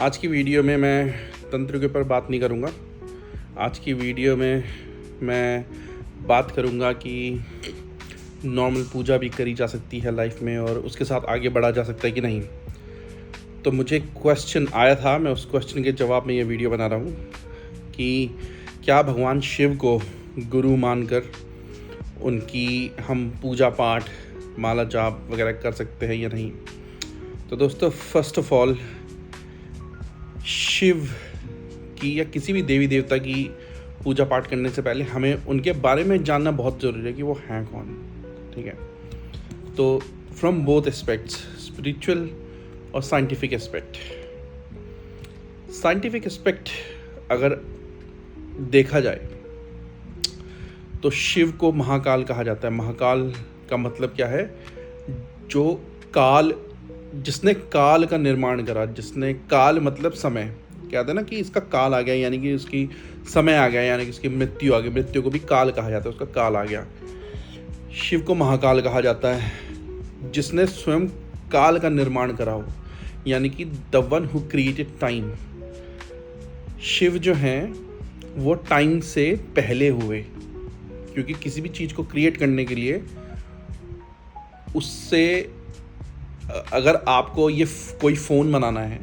आज की वीडियो में मैं तंत्र के ऊपर बात नहीं करूँगा। आज की वीडियो में मैं बात करूँगा कि नॉर्मल पूजा भी करी जा सकती है लाइफ में और उसके साथ आगे बढ़ा जा सकता है कि नहीं। तो मुझे क्वेश्चन आया था, मैं उस क्वेश्चन के जवाब में ये वीडियो बना रहा हूँ कि क्या भगवान शिव को गुरु मानकर उनकी हम पूजा पाठ, माला जाप वगैरह कर सकते हैं या नहीं। तो दोस्तों, फर्स्ट ऑफ ऑल, शिव की या किसी भी देवी देवता की पूजा पाठ करने से पहले हमें उनके बारे में जानना बहुत ज़रूरी है कि वो हैं कौन। ठीक है, तो फ्रॉम बोथ एस्पेक्ट्स, स्पिरिचुअल और साइंटिफिक एस्पेक्ट। साइंटिफिक एस्पेक्ट अगर देखा जाए तो शिव को महाकाल कहा जाता है। महाकाल का मतलब क्या है? जो काल, जिसने काल का निर्माण करा, जिसने काल मतलब समय, कहते हैं ना कि इसका काल आ गया, यानी कि उसकी समय आ गया, यानी कि उसकी मृत्यु आ गई। मृत्यु को भी काल कहा जाता है, उसका काल आ गया। शिव को महाकाल कहा जाता है, जिसने स्वयं काल का निर्माण करा हो, यानी कि the one who created time. Shiv जो हैं वो टाइम से पहले हुए, क्योंकि किसी भी चीज़ को क्रिएट करने के लिए उससे, अगर आपको ये कोई फ़ोन बनाना है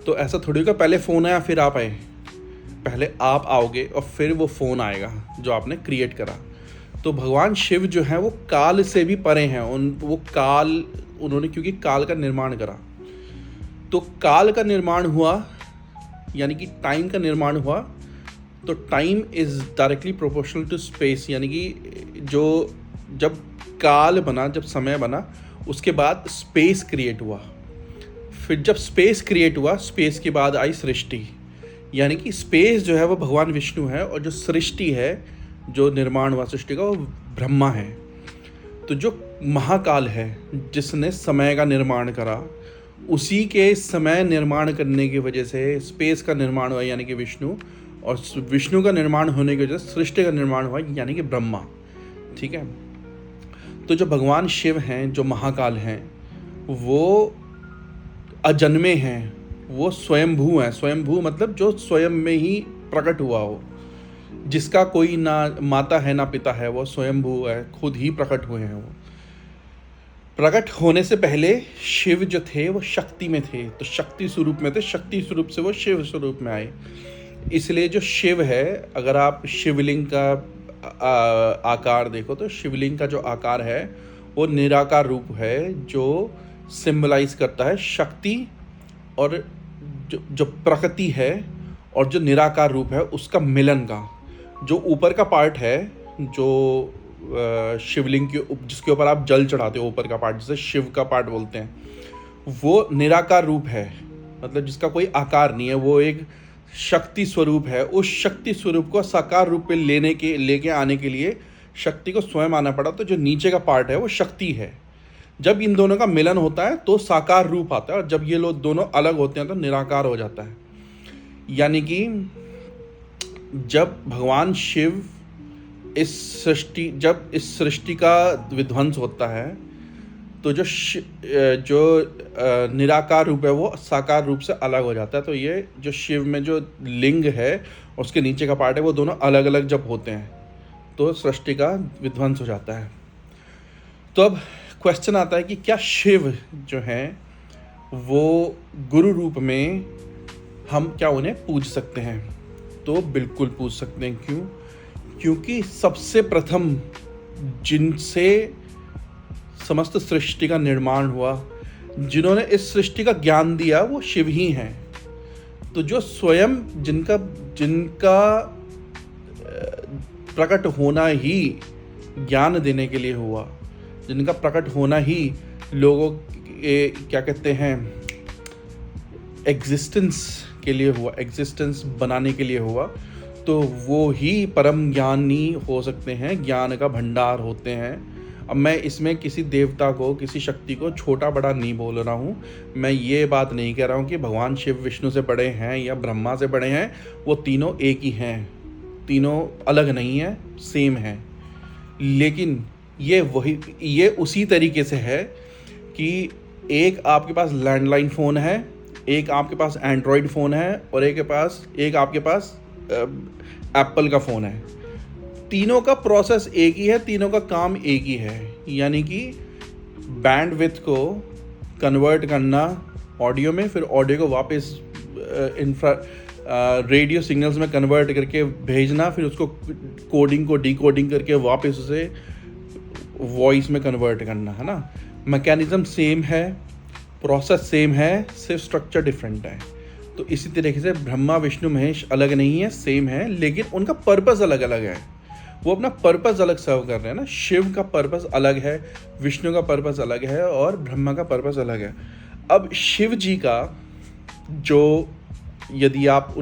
तो ऐसा थोड़ी होगा पहले फ़ोन आया फिर आप आए। पहले आप आओगे और फिर वो फ़ोन आएगा जो आपने क्रिएट करा। तो भगवान शिव जो हैं वो काल से भी परे हैं। उन्होंने क्योंकि काल का निर्माण करा, तो काल का निर्माण हुआ यानी कि टाइम का निर्माण हुआ। तो time is directly proportional to space, यानी कि जब काल बना, जब समय बना, उसके बाद स्पेस क्रिएट हुआ। फिर जब स्पेस क्रिएट हुआ, स्पेस के बाद आई सृष्टि, यानी कि स्पेस जो है वो भगवान विष्णु है और जो सृष्टि है, जो निर्माण हुआ सृष्टि का, वो ब्रह्मा है। तो जो महाकाल है, जिसने समय का निर्माण करा, उसी के समय निर्माण करने की वजह से स्पेस का निर्माण हुआ, यानी कि विष्णु, और विष्णु का निर्माण होने की वजह से सृष्टि का निर्माण हुआ, यानी कि ब्रह्मा। ठीक है, तो जो भगवान शिव हैं, जो महाकाल हैं, वो अजन्मे हैं, वो स्वयंभू हैं। स्वयंभू मतलब जो स्वयं में ही प्रकट हुआ हो, जिसका कोई ना माता है ना पिता है, वो स्वयंभू है, खुद ही प्रकट हुए हैं। वो प्रकट होने से पहले शिव जो थे वो शक्ति में थे, तो शक्ति स्वरूप में थे। शक्ति स्वरूप से वो शिव स्वरूप में आए। इसलिए जो शिव है, अगर आप शिवलिंग का आकार देखो तो शिवलिंग का जो आकार है वो निराकार रूप है, जो सिंबलाइज करता है शक्ति और जो प्रकृति है, और जो निराकार रूप है उसका मिलन का। जो ऊपर का पार्ट है, जो शिवलिंग के जिसके ऊपर आप जल चढ़ाते हो, ऊपर का पार्ट जिसे शिव का पार्ट बोलते हैं, वो निराकार रूप है, मतलब जिसका कोई आकार नहीं है, वो एक शक्ति स्वरूप है। उस शक्ति स्वरूप को साकार रूप पे लेके आने के लिए शक्ति को स्वयं आना पड़ा। तो जो नीचे का पार्ट है वो शक्ति है। जब इन दोनों का मिलन होता है तो साकार रूप आता है, और जब ये लोग दोनों अलग होते हैं तो निराकार हो जाता है। यानी कि जब भगवान शिव जब इस सृष्टि का विध्वंस होता है, तो जो निराकार रूप है वो साकार रूप से अलग हो जाता है। तो ये जो शिव में जो लिंग है, उसके नीचे का पार्ट है, वो दोनों अलग अलग जब होते हैं तो सृष्टि का विध्वंस हो जाता है। तो अब क्वेश्चन आता है कि क्या शिव जो हैं वो गुरु रूप में हम क्या उन्हें पूज सकते हैं? तो बिल्कुल पूज सकते हैं। क्यों? क्योंकि सबसे प्रथम जिनसे समस्त सृष्टि का निर्माण हुआ, जिन्होंने इस सृष्टि का ज्ञान दिया, वो शिव ही हैं। तो जो स्वयं जिनका प्रकट होना ही ज्ञान देने के लिए हुआ, जिनका प्रकट होना ही लोगों के क्या कहते हैं, एग्जिस्टेंस के लिए हुआ, एग्जिस्टेंस बनाने के लिए हुआ, तो वो ही परम ज्ञानी हो सकते हैं, ज्ञान का भंडार होते हैं। अब मैं इसमें किसी देवता को, किसी शक्ति को छोटा बड़ा नहीं बोल रहा हूँ। मैं ये बात नहीं कह रहा हूँ कि भगवान शिव विष्णु से बड़े हैं या ब्रह्मा से बड़े हैं। वो तीनों एक ही हैं, तीनों अलग नहीं हैं, सेम हैं। लेकिन ये उसी तरीके से है कि एक आपके पास लैंडलाइन फ़ोन है, एक आपके पास एंड्रॉयड फ़ोन है और एक आपके पास एप्पल का फ़ोन है। तीनों का प्रोसेस एक ही है, तीनों का काम एक ही है, यानी कि बैंडविड्थ को कन्वर्ट करना ऑडियो में, फिर ऑडियो को वापस रेडियो सिग्नल्स में कन्वर्ट करके भेजना, फिर उसको कोडिंग को डिकोडिंग करके वापस उसे वॉइस में कन्वर्ट करना, है ना। मैकेनिज़्म सेम है, प्रोसेस सेम है, सिर्फ स्ट्रक्चर डिफरेंट है। तो इसी तरीके से ब्रह्मा विष्णु महेश अलग नहीं है, सेम है, लेकिन उनका पर्पस अलग अलग है। वो अपना पर्पस अलग सर्व कर रहे हैं ना। शिव का पर्पस अलग है, विष्णु का पर्पस अलग है और ब्रह्मा का पर्पस अलग है। अब शिव जी का जो, यदि आप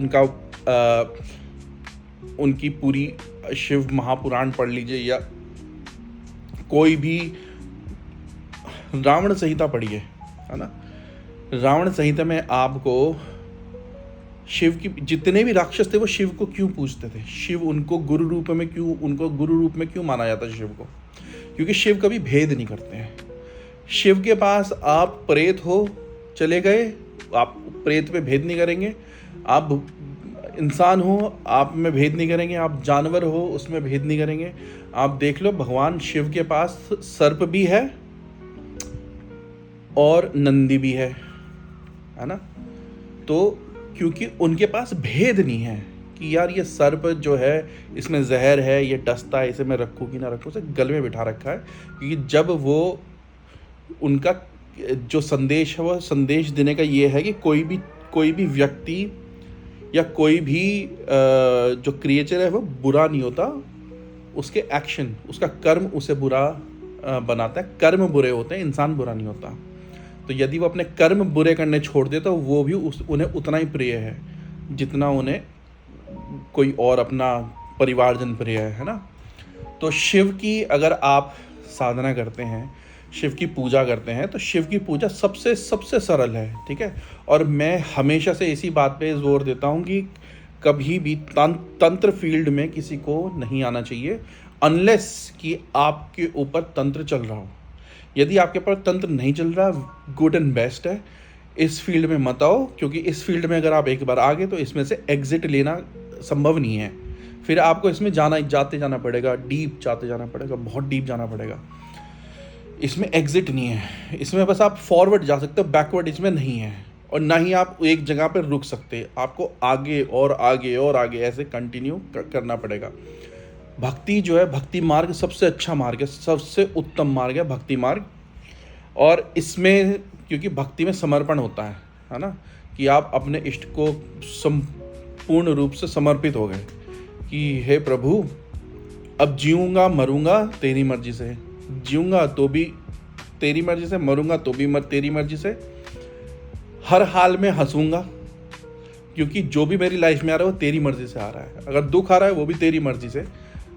उनकी पूरी शिव महापुराण पढ़ लीजिए या कोई भी रावण संहिता पढ़िए, है ना। रावण संहिता में आपको शिव की जितने भी राक्षस थे वो शिव को क्यों पूजते थे, शिव उनको गुरु रूप में क्यों माना जाता है शिव को, क्योंकि शिव कभी भेद नहीं करते हैं। शिव के पास आप प्रेत हो चले गए, आप प्रेत पे भेद नहीं करेंगे, आप इंसान हो आप में भेद नहीं करेंगे, आप जानवर हो उसमें भेद नहीं करेंगे। आप देख लो भगवान शिव के पास सर्प भी है और नंदी भी है ना। तो क्योंकि उनके पास भेद नहीं है कि यार ये सर्प जो है इसमें जहर है, ये डसता है, इसे मैं रखूँ कि ना रखूँ, उसे गले में बिठा रखा है। क्योंकि जब वो उनका जो संदेश है वो संदेश देने का ये है कि कोई भी व्यक्ति या कोई भी जो क्रिएचर है वो बुरा नहीं होता, उसके एक्शन, उसका कर्म उसे बुरा बनाता है। कर्म बुरे होते हैं, इंसान बुरा नहीं होता। तो यदि वो अपने कर्म बुरे करने छोड़ दे तो वो भी उन्हें उतना ही प्रिय है जितना उन्हें कोई और अपना परिवारजन प्रिय है ना। तो शिव की अगर आप साधना करते हैं, शिव की पूजा करते हैं, तो शिव की पूजा सबसे सरल है, ठीक है। और मैं हमेशा से इसी बात पे जोर देता हूँ कि कभी भी तंत्र फील्ड में किसी को नहीं आना चाहिए अनलेस कि आपके ऊपर तंत्र चल रहा हो। यदि आपके ऊपर तंत्र नहीं चल रहा, गुड एंड बेस्ट है, इस फील्ड में मत आओ, क्योंकि इस फील्ड में अगर आप एक बार आ गए तो इसमें से एग्जिट लेना संभव नहीं है। फिर आपको इसमें जाते जाना पड़ेगा, डीप जाते जाना पड़ेगा, बहुत डीप जाना पड़ेगा। इसमें एग्जिट नहीं है, इसमें बस आप फॉरवर्ड जा सकते हो, बैकवर्ड इसमें नहीं है। और ना ही आप एक जगह पर रुक सकते, आपको आगे और आगे और आगे ऐसे कंटिन्यू करना पड़ेगा। भक्ति जो है, भक्ति मार्ग सबसे अच्छा मार्ग है, सबसे उत्तम मार्ग है भक्ति मार्ग। और इसमें क्योंकि भक्ति में समर्पण होता है ना, कि आप अपने इष्ट को संपूर्ण रूप से समर्पित हो गए कि हे प्रभु, अब जीऊँगा मरूँगा तेरी मर्जी से, जीऊँगा तो भी तेरी मर्जी से, मरूँगा तो भी तेरी मर्जी से, हर हाल में हंसूँगा, क्योंकि जो भी मेरी लाइफ में आ रहा है वो तेरी मर्जी से आ रहा है। अगर दुख आ रहा है वो भी तेरी मर्जी से,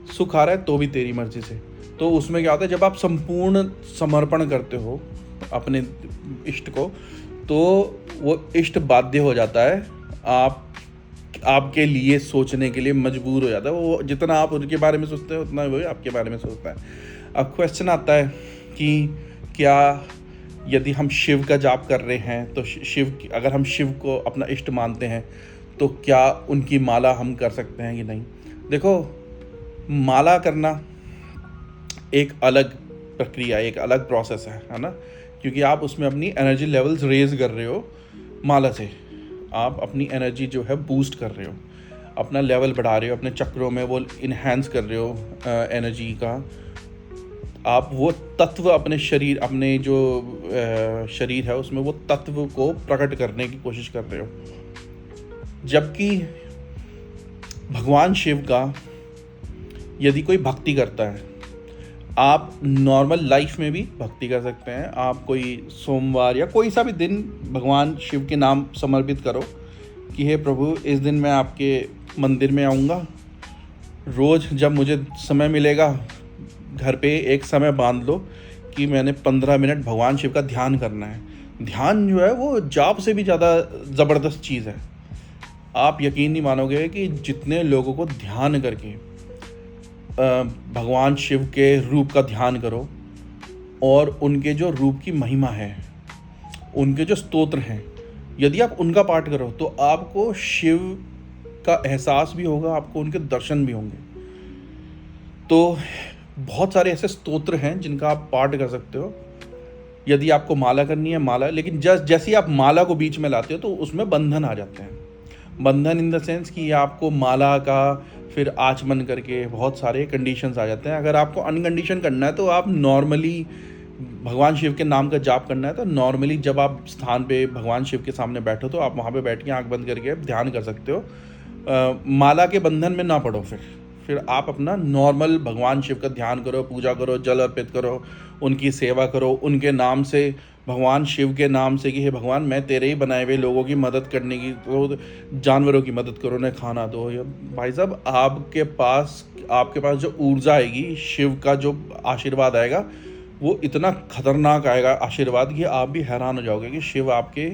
सुख आ रहा है तो भी तेरी मर्जी से। तो उसमें क्या होता है, जब आप संपूर्ण समर्पण करते हो अपने इष्ट को, तो वो इष्ट बाध्य हो जाता है, आपके लिए सोचने के लिए मजबूर हो जाता है। वो जितना आप उनके बारे में सोचते हैं उतना वो आपके बारे में सोचता है। अब क्वेश्चन आता है कि क्या यदि हम शिव का जाप कर रहे हैं तो अगर हम शिव को अपना इष्ट मानते हैं तो क्या उनकी माला हम कर सकते हैं कि नहीं। देखो, माला करना एक अलग प्रक्रिया, एक अलग प्रोसेस है ना, क्योंकि आप उसमें अपनी एनर्जी लेवल्स रेज कर रहे हो। माला से आप अपनी एनर्जी जो है बूस्ट कर रहे हो, अपना लेवल बढ़ा रहे हो, अपने चक्रों में वो इन्हेंस कर रहे हो एनर्जी का। आप वो तत्व अपने जो शरीर है उसमें वो तत्व को प्रकट करने की कोशिश कर रहे हो। जबकि भगवान शिव का यदि कोई भक्ति करता है, आप नॉर्मल लाइफ में भी भक्ति कर सकते हैं। आप कोई सोमवार या कोई सा भी दिन भगवान शिव के नाम समर्पित करो कि हे प्रभु, इस दिन मैं आपके मंदिर में आऊँगा, रोज़ जब मुझे समय मिलेगा घर पे एक समय बांध लो कि मैंने 15 मिनट भगवान शिव का ध्यान करना है। ध्यान जो है वो जाप से भी ज़्यादा ज़बरदस्त चीज़ है। आप यकीन नहीं मानोगे कि जितने लोगों को ध्यान करके भगवान शिव के रूप का ध्यान करो और उनके जो रूप की महिमा है, उनके जो स्तोत्र हैं, यदि आप उनका पाठ करो तो आपको शिव का एहसास भी होगा, आपको उनके दर्शन भी होंगे। तो बहुत सारे ऐसे स्तोत्र हैं जिनका आप पाठ कर सकते हो। यदि आपको माला करनी है माला, लेकिन जैसे ही आप माला को बीच में लाते हो तो उसमें बंधन आ जाते हैं। बंधन इन द सेंस कि आपको माला का फिर आचमन करके बहुत सारे कंडीशंस आ जाते हैं। अगर आपको अनकंडीशन करना है तो आप नॉर्मली भगवान शिव के नाम का जाप करना है तो नॉर्मली जब आप स्थान पे भगवान शिव के सामने बैठो तो आप वहाँ पे बैठ के आँख बंद करके ध्यान कर सकते हो। माला के बंधन में ना पड़ो। फिर आप अपना नॉर्मल भगवान शिव का ध्यान करो, पूजा करो, जल अर्पित करो, उनकी सेवा करो, उनके नाम से, भगवान शिव के नाम से कि हे भगवान मैं तेरे ही बनाए हुए लोगों की मदद करने की, तो जानवरों की मदद करो, उन्हें खाना दो। या भाई साहब आपके पास जो ऊर्जा आएगी, शिव का जो आशीर्वाद आएगा वो इतना खतरनाक आएगा आशीर्वाद कि आप भी हैरान हो जाओगे कि शिव आपके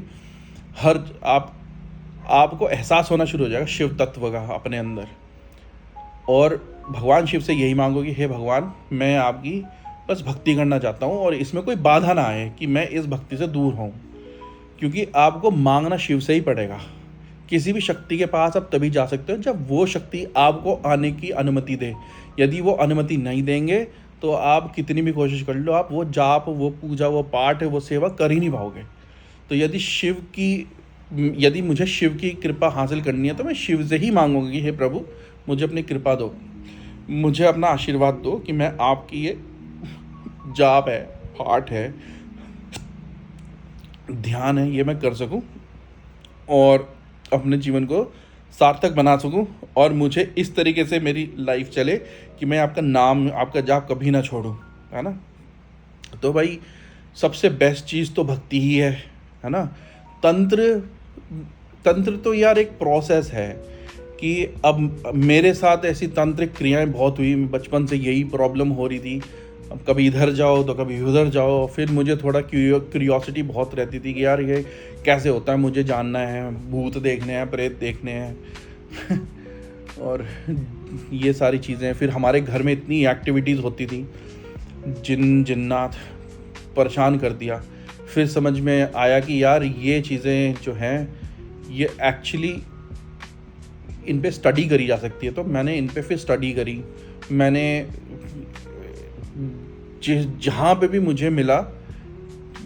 आपको एहसास होना शुरू हो जाएगा शिव तत्व का अपने अंदर। और भगवान शिव से यही मांगो कि हे भगवान मैं आपकी बस भक्ति करना चाहता हूँ और इसमें कोई बाधा ना आए कि मैं इस भक्ति से दूर हूँ, क्योंकि आपको मांगना शिव से ही पड़ेगा। किसी भी शक्ति के पास आप तभी जा सकते हो जब वो शक्ति आपको आने की अनुमति दे। यदि वो अनुमति नहीं देंगे तो आप कितनी भी कोशिश कर लो, आप वो जाप, वो पूजा, वो पाठ, वो सेवा कर ही नहीं पाओगे। तो यदि मुझे शिव की कृपा हासिल करनी है तो मैं शिव से ही मांगूंगी कि हे प्रभु मुझे अपनी कृपा दो, मुझे अपना आशीर्वाद दो कि मैं आपकी ये जाप है, पाठ है, ध्यान है, ये मैं कर सकूं और अपने जीवन को सार्थक बना सकूं और मुझे इस तरीके से मेरी लाइफ चले कि मैं आपका नाम, आपका जाप कभी ना छोड़ूं, है ना। तो भाई सबसे बेस्ट चीज़ तो भक्ति ही है ना। तंत्र तो यार एक प्रोसेस है कि अब मेरे साथ ऐसी तांत्रिक क्रियाएं बहुत हुई, बचपन से यही प्रॉब्लम हो रही थी। अब कभी इधर जाओ तो कभी उधर जाओ। फिर मुझे थोड़ा क्यूरियोसिटी बहुत रहती थी कि यार ये कैसे होता है, मुझे जानना है, भूत देखने हैं, प्रेत देखने हैं और ये सारी चीज़ें। फिर हमारे घर में इतनी एक्टिविटीज़ होती थी, जिन्नात परेशान कर दिया। फिर समझ में आया कि यार ये चीज़ें जो हैं ये एक्चुअली इन पे स्टडी करी जा सकती है। तो मैंने इन पे फिर स्टडी करी। मैंने जहाँ पे भी मुझे मिला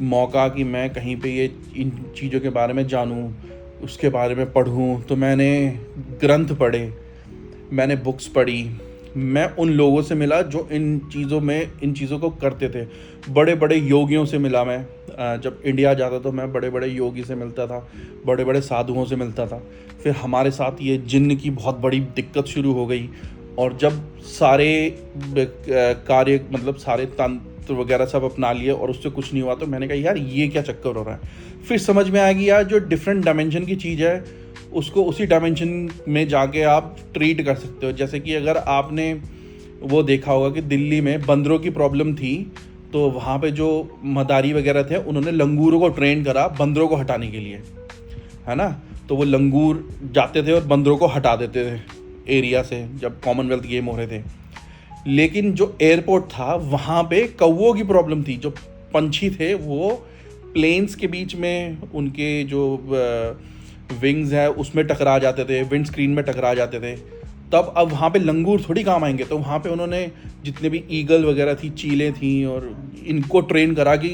मौका कि मैं कहीं पे ये इन चीज़ों के बारे में जानूँ, उसके बारे में पढ़ूँ, तो मैंने ग्रंथ पढ़े, मैंने बुक्स पढ़ी, मैं उन लोगों से मिला जो इन चीज़ों को करते थे। बड़े बड़े योगियों से मिला। मैं जब इंडिया जाता तो मैं बड़े बड़े योगी से मिलता था, बड़े बड़े साधुओं से मिलता था। फिर हमारे साथ ये जिन्न की बहुत बड़ी दिक्कत शुरू हो गई और जब सारे कार्य मतलब सारे तंत्र वगैरह सब अपना लिए और उससे कुछ नहीं हुआ तो मैंने कहा यार ये क्या चक्कर हो रहा है। फिर समझ में आएगी यार जो डिफरेंट डायमेंशन की चीज़ है उसको उसी डायमेंशन में जाके आप ट्रीट कर सकते हो। जैसे कि अगर आपने वो देखा होगा कि दिल्ली में बंदरों की प्रॉब्लम थी तो वहाँ पे जो मदारी वगैरह थे उन्होंने लंगूरों को ट्रेन करा बंदरों को हटाने के लिए, है ना। तो वो लंगूर जाते थे और बंदरों को हटा देते थे एरिया से जब कॉमनवेल्थ गेम हो रहे थे। लेकिन जो एयरपोर्ट था वहाँ पे कौवों की प्रॉब्लम थी। जो पंछी थे वो प्लेन्स के बीच में उनके जो विंग्स है उसमें टकरा जाते थे, विंड स्क्रीन में टकरा जाते थे। तब अब वहाँ पे लंगूर थोड़ी काम आएंगे, तो वहाँ पे उन्होंने जितने भी ईगल वगैरह थी, चीलें थी, और इनको ट्रेन करा कि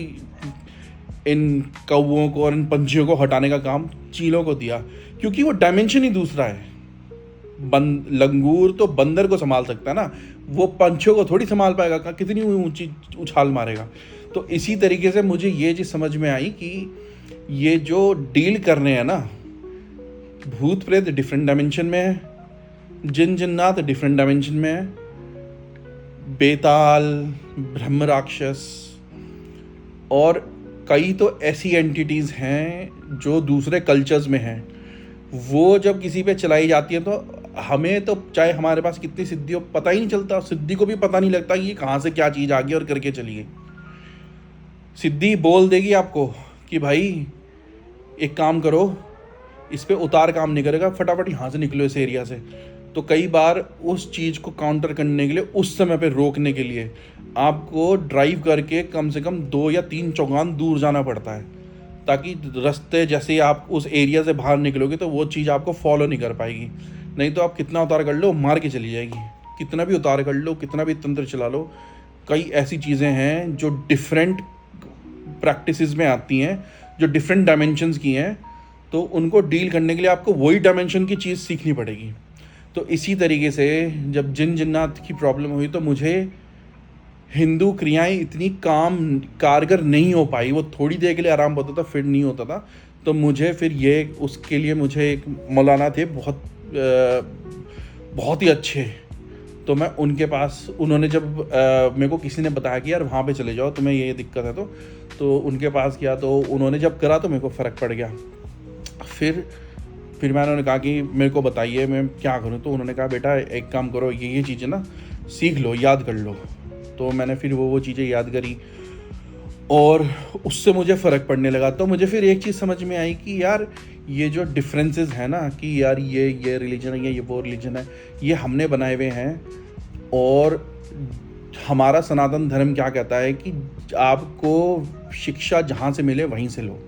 इन कौवों को और इन पंछियों को हटाने का काम चीलों को दिया, क्योंकि वो डायमेंशन ही दूसरा है। लंगूर तो बंदर को संभाल सकता है ना, वो पंछियों को थोड़ी संभाल पाएगा, कितनी ऊंची उछाल मारेगा। तो इसी तरीके से मुझे ये चीज़ समझ में आई कि ये जो डील करने हैं ना, भूत प्रेत डिफरेंट डायमेंशन में है, जिन जिन्नात डिफरेंट डायमेंशन में है, बेताल, ब्रह्म राक्षस और कई तो ऐसी एंटिटीज़ हैं जो दूसरे कल्चर्स में हैं। वो जब किसी पे चलाई जाती है तो हमें तो चाहे हमारे पास कितनी सिद्धि हो पता ही नहीं चलता, सिद्धि को भी पता नहीं लगता कि ये कहाँ से क्या चीज़ आ गई और करके चली गई। सिद्धि बोल देगी आपको कि भाई एक काम करो, इस पे उतार काम नहीं करेगा, फटाफट यहाँ से निकलो इस एरिया से। तो कई बार उस चीज़ को काउंटर करने के लिए, उस समय पे रोकने के लिए आपको ड्राइव करके कम से कम 2 या 3 चौगान दूर जाना पड़ता है ताकि रास्ते जैसे ही आप उस एरिया से बाहर निकलोगे तो वो चीज़ आपको फॉलो नहीं कर पाएगी। नहीं तो आप कितना उतार कर लो, मार के चली जाएगी। कितना भी उतार कर लो, कितना भी तंत्र चला लो, कई ऐसी चीज़ें हैं जो डिफरेंट प्रैक्टिसेस में आती हैं, जो डिफरेंट डायमेंशंस की हैं, तो उनको डील करने के लिए आपको वही डायमेंशन की चीज़ सीखनी पड़ेगी। तो इसी तरीके से जब जिन जिन्नात की प्रॉब्लम हुई तो मुझे हिंदू क्रियाएं इतनी कारगर नहीं हो पाई। वो थोड़ी देर के लिए आराम होता था, फिर नहीं होता था। तो मुझे फिर ये उसके लिए मुझे एक मौलाना थे बहुत ही अच्छे। तो मैं उनके पास, उन्होंने जब मेरे को किसी ने बताया कि यार वहाँ पे चले जाओ, तुम्हें ये दिक्कत है, तो उनके पास गया। तो उन्होंने जब करा तो मेरे को फ़र्क पड़ गया। फिर मैंने उन्हें कहा कि मेरे को बताइए मैं क्या करूँ। तो उन्होंने कहा बेटा एक काम करो, ये चीज़ें ना सीख लो, याद कर लो। तो मैंने फिर वो चीज़ें याद करी और उससे मुझे फ़र्क पड़ने लगा। तो मुझे फिर एक चीज़ समझ में आई कि यार ये जो डिफरेंसेस है ना, कि यार ये रिलीजन है, ये वो रिलीजन है, ये हमने बनाए हुए हैं। और हमारा सनातन धर्म क्या कहता है कि आपको शिक्षा जहाँ से मिले वहीं से लो।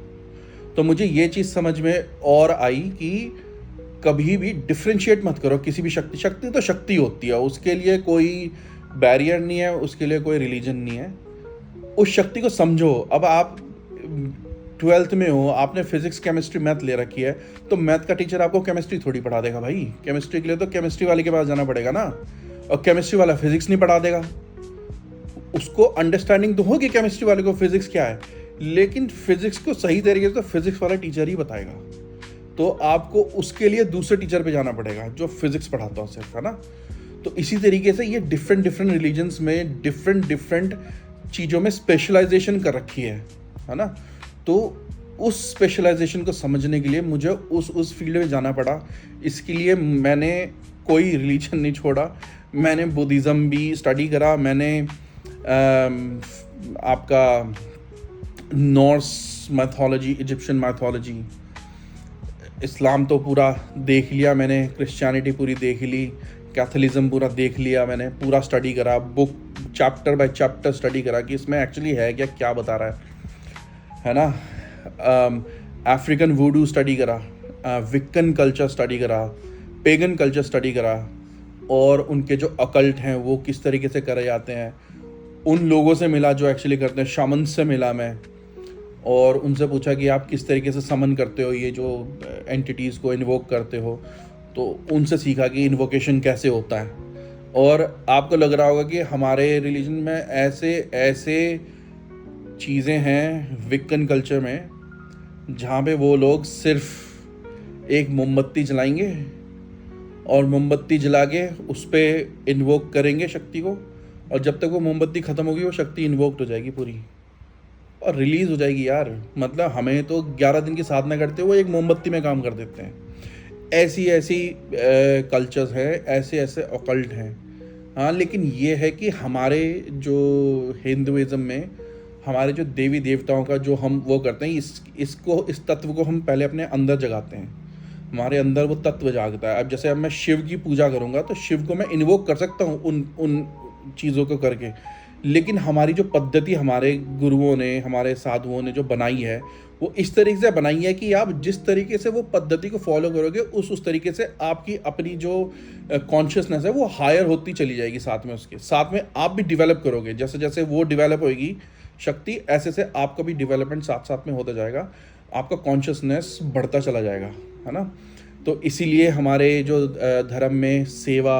तो मुझे ये चीज़ समझ में और आई कि कभी भी डिफ्रेंशिएट मत करो किसी भी शक्ति तो शक्ति होती है, उसके लिए कोई बैरियर नहीं है, उसके लिए कोई रिलीजन नहीं है। उस शक्ति को समझो। अब आप 12th में हो, आपने फिजिक्स केमिस्ट्री मैथ ले रखी है, तो मैथ का टीचर आपको केमिस्ट्री थोड़ी पढ़ा देगा भाई। केमिस्ट्री के लिए तो केमिस्ट्री वाले के पास जाना पड़ेगा ना, और केमिस्ट्री वाला फिजिक्स नहीं पढ़ा देगा। उसको अंडरस्टैंडिंग तो होगी केमिस्ट्री वाले को फिजिक्स क्या है, लेकिन फिजिक्स को सही तरीके से तो फिजिक्स वाला टीचर ही बताएगा। तो आपको उसके लिए दूसरे टीचर पे जाना पड़ेगा जो फिजिक्स पढ़ाता हो सिर्फ, है ना। तो इसी तरीके से ये डिफरेंट रिलीजन्स में डिफरेंट चीज़ों में स्पेशलाइजेशन कर रखी है ना। तो उस स्पेशलाइजेशन को समझने के लिए मुझे उस फील्ड में जाना पड़ा। इसके लिए मैंने कोई रिलीजन नहीं छोड़ा। मैंने बुद्धिज़्म भी स्टडी करा, मैंने आपका नॉर्स मैथोलॉजी, इजिप्शियन मैथोलॉजी, इस्लाम तो पूरा देख लिया मैंने, क्रिश्चियनिटी पूरी देख ली, कैथोलिज्म पूरा देख लिया मैंने, पूरा स्टडी करा, book chapter by chapter study करा कि इसमें एक्चुअली है क्या बता रहा है ना। अफ्रीकन वूडू स्टडी करा, विक्कन कल्चर स्टडी करा, पेगन कल्चर स्टडी करा, और उनके जो अकल्ट हैं वो किस तरीके से करे जाते हैं, उन लोगों से मिला जो एक्चुअली करते हैं। शामन से मिला मैं और उनसे पूछा कि आप किस तरीके से समन करते हो, ये जो एंटिटीज़ को इन्वोक करते हो। तो उनसे सीखा कि इन्वोकेशन कैसे होता है। और आपको लग रहा होगा कि हमारे रिलीजन में ऐसे चीज़ें हैं विक्कन कल्चर में, जहाँ पे वो लोग सिर्फ एक मोमबत्ती जलाएंगे और मोमबत्ती जला के उस पर इन्वोक करेंगे शक्ति को, और जब तक वो मोमबत्ती ख़त्म होगी वो शक्ति इन्वोक्ड हो जाएगी पूरी और रिलीज़ हो जाएगी। यार मतलब हमें तो 11 दिन की साधना करते हुए एक मोमबत्ती में काम कर देते हैं। ऐसी कल्चर्स हैं, ऐसे ऑकल्ट हैं। हाँ, लेकिन ये है कि हमारे जो हिंदुइज़्म में हमारे जो देवी देवताओं का जो हम वो करते हैं, इस तत्व को हम पहले अपने अंदर जगाते हैं। हमारे अंदर वो तत्व जागता है। अब जैसे अब मैं शिव की पूजा करूँगा तो शिव को मैं इन्वोक कर सकता हूँ उन चीज़ों को करके, लेकिन हमारी जो पद्धति हमारे गुरुओं ने, हमारे साधुओं ने जो बनाई है, वो इस तरीके से बनाई है कि आप जिस तरीके से वो पद्धति को फॉलो करोगे उस तरीके से आपकी अपनी जो कॉन्शियसनेस है वो हायर होती चली जाएगी। साथ में उसके साथ में आप भी डेवलप करोगे। जैसे जैसे वो डेवलप होएगी शक्ति, ऐसे से आपका भी डेवलपमेंट साथ साथ में होता जाएगा, आपका कॉन्शियसनेस बढ़ता चला जाएगा, है ना। तो इसीलिए हमारे जो धर्म में सेवा,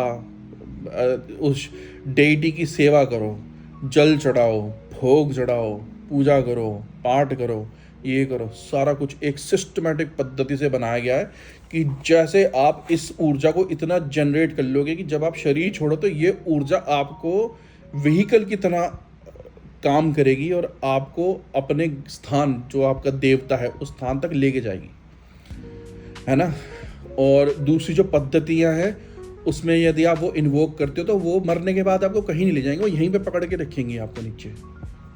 उस डेइटी की सेवा करो, जल चढ़ाओ, भोग चढ़ाओ, पूजा करो, पाठ करो, ये करो, सारा कुछ एक सिस्टमेटिक पद्धति से बनाया गया है कि जैसे आप इस ऊर्जा को इतना जनरेट कर लोगे कि जब आप शरीर छोड़ो तो ये ऊर्जा आपको व्हीकल की तरह काम करेगी और आपको अपने स्थान, जो आपका देवता है, उस स्थान तक लेके जाएगी, है ना। और दूसरी जो पद्धतियाँ हैं उसमें यदि आप वो इन्वोक करते हो तो वो मरने के बाद आपको कहीं नहीं ले जाएंगे, वो यहीं पे पकड़ के रखेंगे आपको नीचे,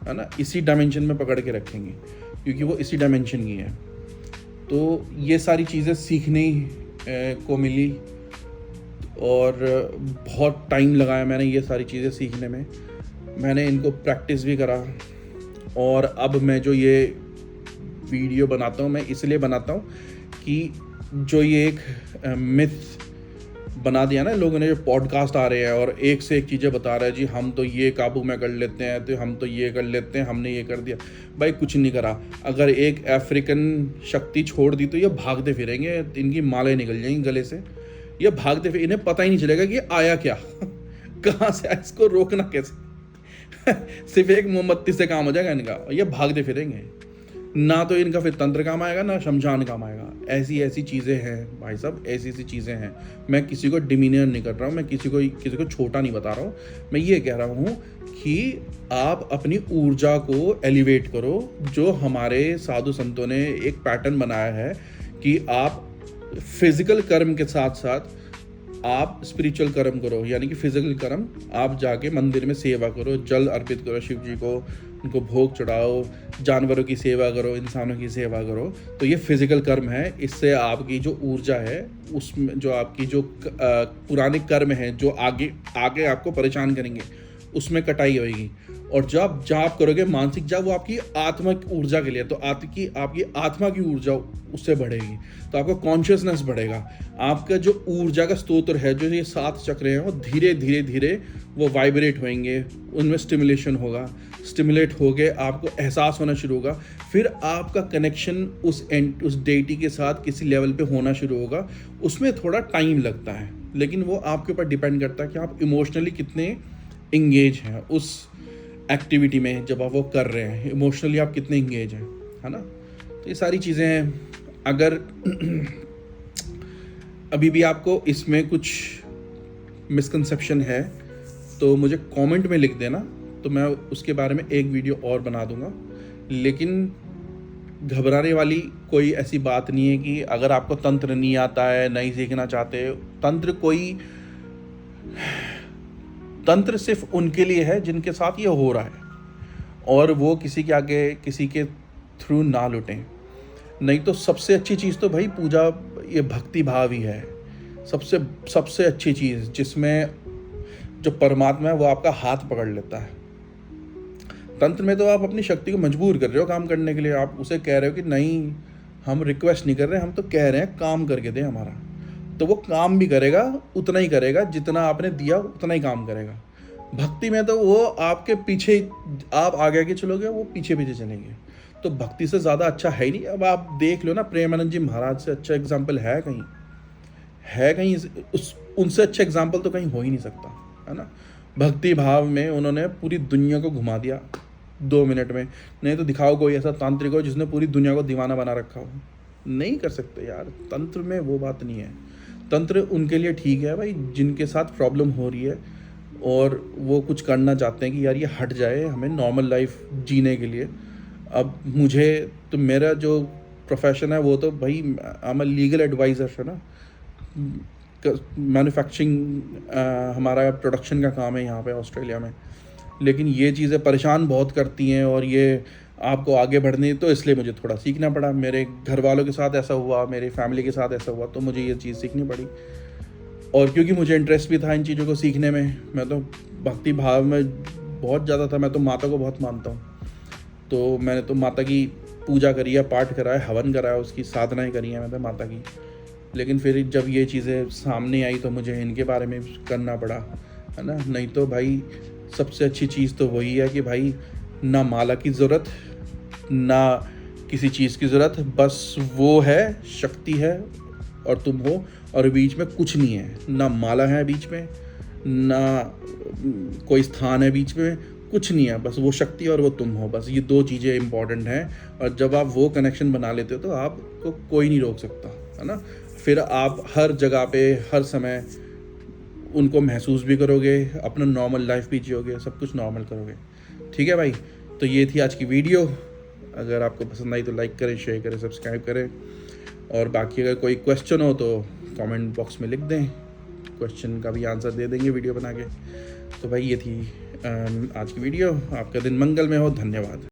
है ना, इसी डायमेंशन में पकड़ के रखेंगे क्योंकि वो इसी डायमेंशन की है। तो ये सारी चीज़ें सीखने को मिली और बहुत टाइम लगाया मैंने ये सारी चीज़ें सीखने में। मैंने इनको प्रैक्टिस भी करा और अब मैं जो ये वीडियो बनाता हूँ मैं इसलिए बनाता हूँ कि जो ये एक मिथ बना दिया ना लोगों ने, जो पॉडकास्ट आ रहे हैं और एक से एक चीज़ें बता रहे हैं, जी हम तो ये काबू में कर लेते हैं, तो हम तो ये कर लेते हैं, हमने ये कर दिया। भाई कुछ नहीं करा। अगर एक अफ्रीकन शक्ति छोड़ दी तो ये भागते फिरेंगे, इनकी मालें निकल जाएंगी गले से, ये भागते फिर इन्हें पता ही नहीं चलेगा कि ये आया क्या कहाँ से आया, इसको रोकना कैसे सिर्फ एक मोमबत्ती से काम हो जाएगा इनका, ये भागते फिरेंगे। ना तो इनका फिर तंत्र काम आएगा, ना शमशान काम आएगा। ऐसी ऐसी चीज़ें हैं भाई साहब, ऐसी ऐसी चीज़ें हैं। मैं किसी को डिमीनियर नहीं कर रहा हूँ, मैं किसी को छोटा नहीं बता रहा हूँ। मैं ये कह रहा हूँ कि आप अपनी ऊर्जा को एलिवेट करो। जो हमारे साधु संतों ने एक पैटर्न बनाया है कि आप फिजिकल कर्म के साथ साथ आप स्पिरिचुअल कर्म करो, यानी कि फिजिकल कर्म, आप जाके मंदिर में सेवा करो, जल अर्पित करो शिव जी को, उनको भोग चढ़ाओ, जानवरों की सेवा करो, इंसानों की सेवा करो। तो ये फिजिकल कर्म है। इससे आपकी जो ऊर्जा है, उसमें जो आपकी जो पुराने कर्म हैं जो आगे आपको परेशान करेंगे, उसमें कटाई होगी। और जब जाप करोगे मानसिक जाप, वो आपकी आत्मिक ऊर्जा के लिए, तो आपकी आत्मा की ऊर्जा उससे बढ़ेगी, तो आपका कॉन्शियसनेस बढ़ेगा। आपका जो ऊर्जा का स्तोत्र है, जो ये 7 चक्र हैं, वो धीरे धीरे धीरे वो वाइब्रेट होंगे, उनमें स्टिमुलेशन होगा। स्टिमुलेट हो गए, आपको एहसास होना शुरू होगा। फिर आपका कनेक्शन उस डेटी के साथ किसी लेवल पे होना शुरू होगा। उसमें थोड़ा टाइम लगता है, लेकिन वो आपके ऊपर डिपेंड करता है कि आप इमोशनली कितने इंगेज हैं उस एक्टिविटी में। जब आप वो कर रहे हैं, इमोशनली आप कितने इंगेज हैं, है ना। तो ये सारी चीज़ें हैं। अगर अभी भी आपको इसमें कुछ मिसकंसेप्शन है तो मुझे कमेंट में लिख देना, तो मैं उसके बारे में एक वीडियो और बना दूंगा। लेकिन घबराने वाली कोई ऐसी बात नहीं है कि अगर आपको तंत्र नहीं आता है, नहीं सीखना चाहते, तंत्र सिर्फ उनके लिए है जिनके साथ ये हो रहा है, और वो किसी के आगे किसी के थ्रू ना लुटें। नहीं तो सबसे अच्छी चीज़ तो भाई पूजा, ये भक्ति भाव ही है सबसे अच्छी चीज़, जिसमें जो परमात्मा है वो आपका हाथ पकड़ लेता है। तंत्र में तो आप अपनी शक्ति को मजबूर कर रहे हो काम करने के लिए। आप उसे कह रहे हो कि नहीं, हम रिक्वेस्ट नहीं कर रहे, हम तो कह रहे हैं काम करके दे हमारा। तो वो काम भी करेगा, उतना ही करेगा जितना आपने दिया, उतना ही काम करेगा। भक्ति में तो वो आपके पीछे, आप आगे आगे चलोगे, वो पीछे पीछे चलेंगे। तो भक्ति से ज़्यादा अच्छा है ही नहीं। अब आप देख लो ना, प्रेमानंद जी महाराज से अच्छा एग्जाम्पल है कहीं उनसे अच्छा एग्जाम्पल तो कहीं हो ही नहीं सकता, है ना। भक्ति भाव में उन्होंने पूरी दुनिया को घुमा दिया 2 मिनट में। नहीं तो दिखाओ कोई ऐसा तांत्रिक हो जिसने पूरी दुनिया को दीवाना बना रखा हो, नहीं कर सकते यार। तंत्र में वो बात नहीं है। तंत्र उनके लिए ठीक है भाई जिनके साथ प्रॉब्लम हो रही है और वो कुछ करना चाहते हैं कि यार ये हट जाए हमें नॉर्मल लाइफ जीने के लिए। अब मुझे तो, मेरा जो प्रोफेशन है वो तो भाई आई एम लीगल एडवाइज़र है ना। मैन्युफैक्चरिंग हमारा प्रोडक्शन का काम है यहाँ पे ऑस्ट्रेलिया में। लेकिन ये चीज़ें परेशान बहुत करती हैं और ये आपको आगे बढ़ने, तो इसलिए मुझे थोड़ा सीखना पड़ा। मेरे घर वालों के साथ ऐसा हुआ, मेरी फैमिली के साथ ऐसा हुआ, तो मुझे ये चीज़ सीखनी पड़ी। और क्योंकि मुझे इंटरेस्ट भी था इन चीज़ों को सीखने में, मैं तो भक्ति भाव में बहुत ज़्यादा था। मैं तो माता को बहुत मानता हूँ, तो मैंने तो माता की पूजा करी है, पाठ करा है, हवन करा है, उसकी साधनाएँ करी हैं मैंने माता की। लेकिन फिर जब ये चीज़ें सामने आई तो मुझे इनके बारे में करना पड़ा, है ना। नहीं तो भाई सबसे अच्छी चीज़ तो वही है कि भाई ना माला की ज़रूरत, ना किसी चीज़ की ज़रूरत, बस वो है, शक्ति है और तुम हो, और बीच में कुछ नहीं है। ना माला है बीच में, ना कोई स्थान है बीच में, कुछ नहीं है, बस वो शक्ति और वो तुम हो। बस ये 2 चीज़ें इंपॉर्टेंट हैं, और जब आप वो कनेक्शन बना लेते हो तो आपको कोई नहीं रोक सकता, है ना। फिर आप हर जगह पे हर समय उनको महसूस भी करोगे, अपना नॉर्मल लाइफ भी जियोगे, सब कुछ नॉर्मल करोगे। ठीक है भाई, तो ये थी आज की वीडियो। अगर आपको पसंद आई तो लाइक करें, शेयर करें, सब्सक्राइब करें। और बाकी अगर कोई क्वेश्चन हो तो कमेंट बॉक्स में लिख दें, क्वेश्चन का भी आंसर दे देंगे वीडियो बना के। तो भाई ये थी आज की वीडियो। आपका दिन मंगल में हो। धन्यवाद।